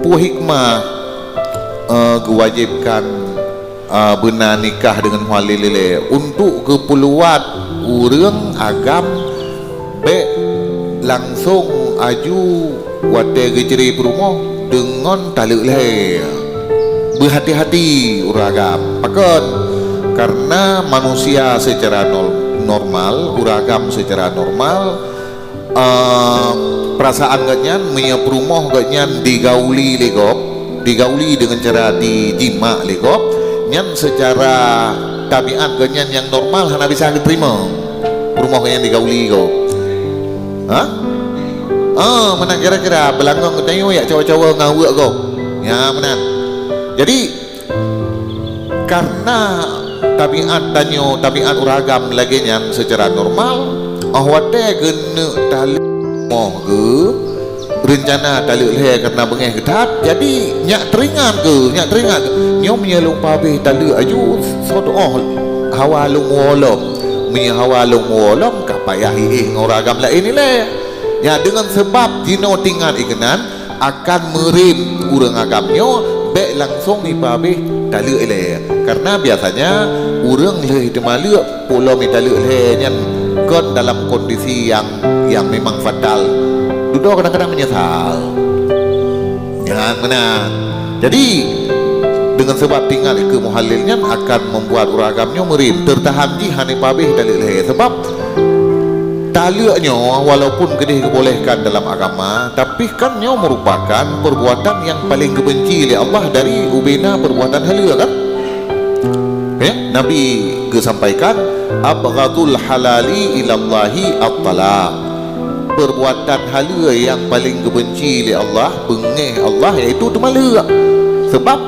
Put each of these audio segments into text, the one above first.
pu hikmah kewajibkan benar nikah dengan muhalil lele untuk keperluan urang agam be langsung aju wate gejeri perumah dengan taluk lele berhati-hati uragam pakon karena manusia secara normal uragam secara normal perasaan ganyan punya perumah ganyan digauli legop digauli dengan cara dijima legop nyan secara tabiat ganyan yang normal hana bisa diterima rumah ganyan digauli go mana kira-kira belangong ketayo ya cowok-cowok ngawak go ya menan jadi karena tabiat uragam lagi nyan secara normal awate kena tali moh ke rencana tali leher karena bengeh ketat jadi nyak teringat nyom nyelung pabeh tali aju sodoh hawalung wolom mi hawalung wolom kapayahi ngoragam la ini le ya dengan sebab dino tinggal ikenan akan merim urang agamnya be langsung di pabeh tali leher karena biasanya urang leh demalu pola mi tali leher nyan kon dalam kondisi yang memang fatal duduk kadang-kadang menyesal jangan menang jadi dengan sebab tinggal ke muhalilnya akan membuat uragamnya merim tertahan di hani pabih dalil leher sebab taluknya walaupun gede dibolehkan dalam agama tapi kan nya merupakan perbuatan yang paling kebenci oleh Allah dari ubena perbuatan halal kan Nabi kesampaikan abghadul halali ilallahi at-talaq perbuatan halal yang paling kebenci oleh Allah bengeh Allah iaitu temalak sebab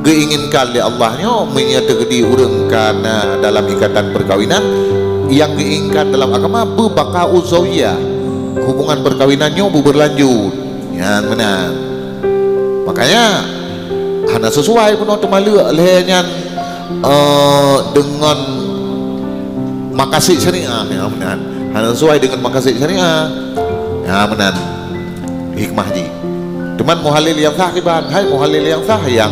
keinginkan oleh Allahnya menyertai urang kana dalam ikatan perkawinan yang diinginkan dalam agama berbakau zawiyah hubungan perkawinannya berlanjut yang benar makanya hana sesuai pun temalak lehernya dengan makasih syariah ya benar harus sesuai dengan makasih syariah ya benar hikmah ji teman muhalil yang sah kiban hai muhalil yang sah yang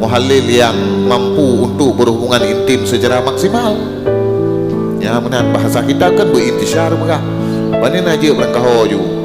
muhalil yang mampu untuk berhubungan intim secara maksimal ya benar bahasa kita kan berintisyar mereka panen aja berangkahoju